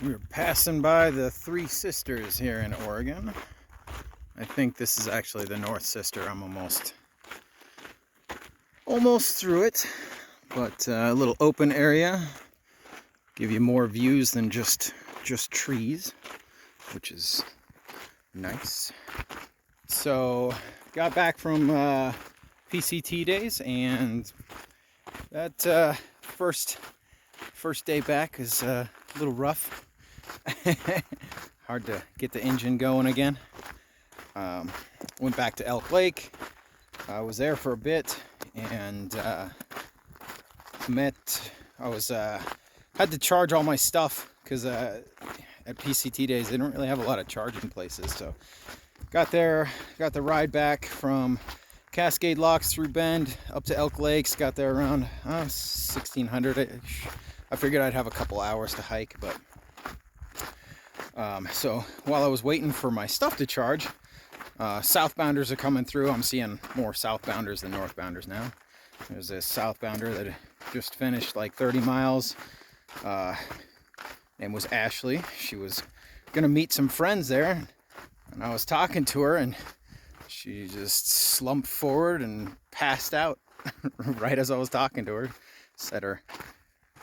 We're passing by the Three Sisters here in Oregon. I think this is actually the North Sister. I'm almost through it, but a little open area. Give you more views than just trees, which is nice. So, got back from PCT days, and that first day back is a little rough. Hard to get the engine going again. Went back to Elk Lake. I was there for a bit and had to charge all my stuff because at PCT days they don't really have a lot of charging places. So got the ride back from Cascade Locks through Bend up to Elk Lakes. Got there around 1600-ish. I figured I'd have a couple hours to hike, but so while I was waiting for my stuff to charge, southbounders are coming through. I'm seeing more southbounders than northbounders now. There's a southbounder that just finished like 30 miles. Name was Ashley. She was gonna meet some friends there, and I was talking to her, and she just slumped forward and passed out right as I was talking to her. Said her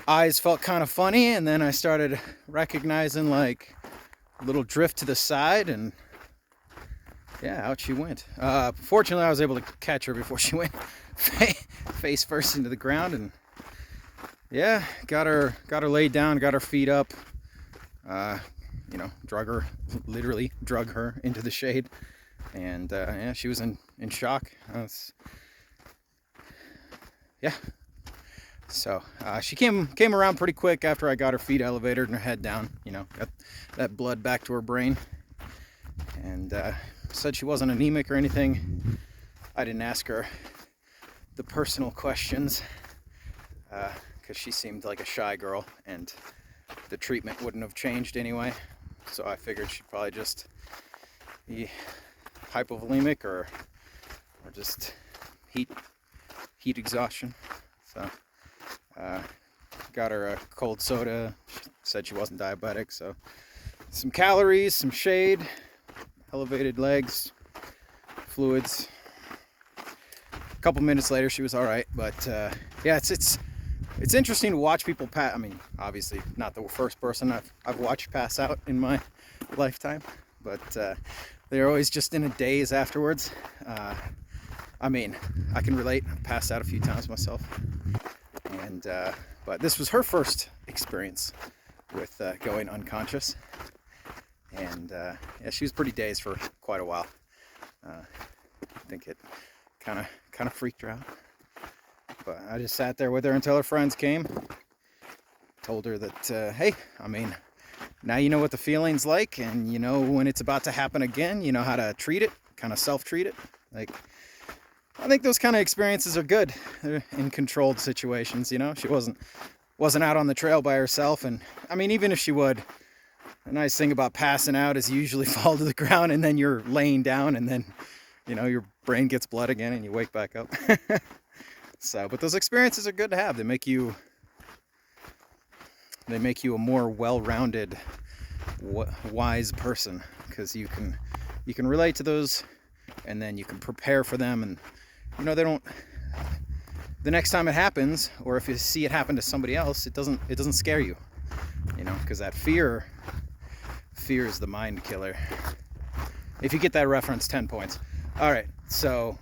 eyes felt kind of funny, and then I started recognizing like a little drift to the side, and yeah, out she went. Fortunately, I was able to catch her before she went face first into the ground, and yeah, got her laid down, got her feet up. Literally drug her into the shade, and yeah, she was in shock. Yeah. So she came around pretty quick after I got her feet elevated and her head down. Got that blood back to her brain, and said she wasn't anemic or anything. I didn't ask her the personal questions because she seemed like a shy girl, and the treatment wouldn't have changed anyway. So I figured she'd probably just be hypovolemic or just heat exhaustion. So got her a cold soda. She said she wasn't diabetic, so some calories, some shade, elevated legs, fluids. A couple minutes later, she was all right. But yeah, it's interesting to watch people pass. I mean, obviously not the first person I've watched pass out in my lifetime, but they're always just in a daze afterwards. I mean, I can relate. I've passed out a few times myself, and but this was her first experience with going unconscious, and yeah, she was pretty dazed for quite a while. I think it kind of freaked her out. But I just sat there with her until her friends came. Told her that, hey, I mean, now you know what the feeling's like, and you know when it's about to happen again, you know how to treat it, kind of self-treat it. Like, I think those kind of experiences are good in controlled situations. She wasn't out on the trail by herself, and I mean, even if she would, the nice thing about passing out is you usually fall to the ground and then you're laying down, and then your brain gets blood again and you wake back up. So, but those experiences are good to have. They make you a more well-rounded, wise person, because you can relate to those, and then you can prepare for them, and they don't. The next time it happens, or if you see it happen to somebody else, it doesn't scare you, because that fear is the mind killer. If you get that reference, 10 points. All right, so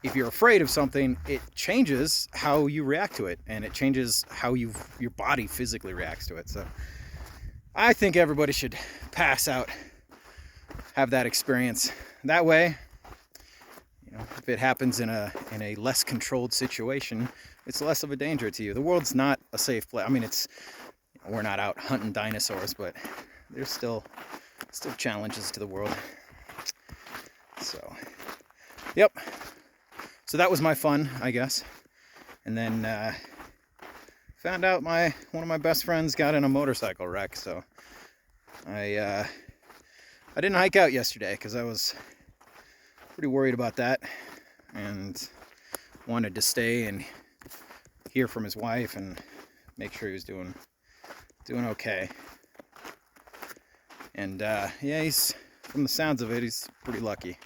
if you're afraid of something, it changes how you react to it, and it changes how your body physically reacts to it. So I think everybody should pass out, have that experience. That way, if it happens in a less controlled situation, it's less of a danger to you. The world's not a safe place. I mean, we're not out hunting dinosaurs, but there's still challenges to the world. So, yep. So that was my fun, I guess. And then found out one of my best friends got in a motorcycle wreck. So I didn't hike out yesterday because I was pretty worried about that, and wanted to stay and hear from his wife and make sure he was doing okay. And yeah, he's, from the sounds of it, he's pretty lucky.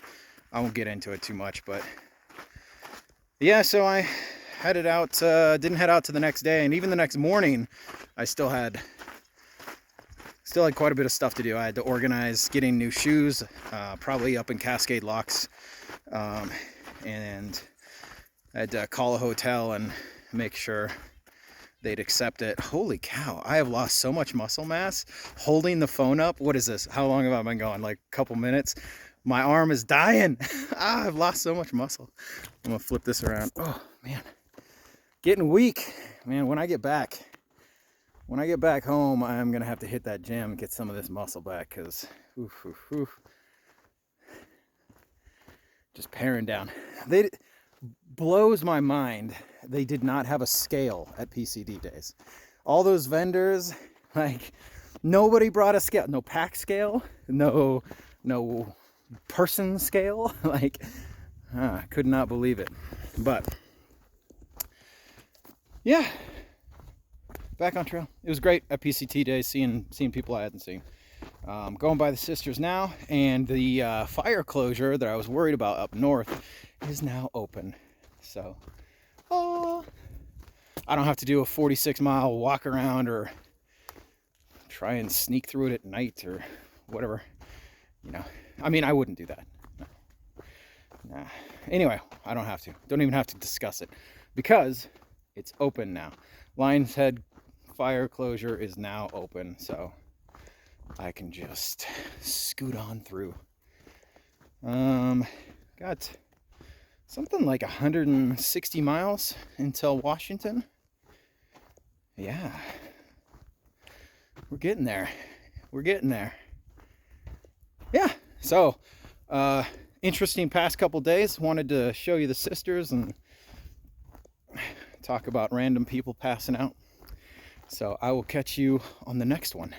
I won't get into it too much, but yeah, so I headed out, didn't head out to the next day, and even the next morning, I still had quite a bit of stuff to do. I had to organize getting new shoes, probably up in Cascade Locks, and I had to call a hotel and make sure they'd accept it. Holy cow, I have lost so much muscle mass holding the phone up. What is this? How long have I been going? Like a couple minutes? My arm is dying. I've lost so much muscle. I'm gonna flip this around. Oh man, getting weak. Man, when I get back home, I'm gonna have to hit that gym and get some of this muscle back, because just paring down. They blows my mind. They did not have a scale at PCD days. All those vendors, like, nobody brought a scale. No pack scale, no person scale. Like, I could not believe it. But yeah, back on trail. It was great at PCT days, seeing people I hadn't seen. Going by the sisters now, and the fire closure that I was worried about up north is now open. So, I don't have to do a 46-mile walk around or try and sneak through it at night or whatever. You know, I mean, I wouldn't do that. No. Nah. Anyway, I don't have to. Don't even have to discuss it, because it's open now. Lion's Head fire closure is now open, so I can just scoot on through. Got something like 160 miles until Washington. Yeah, we're getting there. Yeah, so interesting past couple days. Wanted to show you the sisters and talk about random people passing out. So I will catch you on the next one.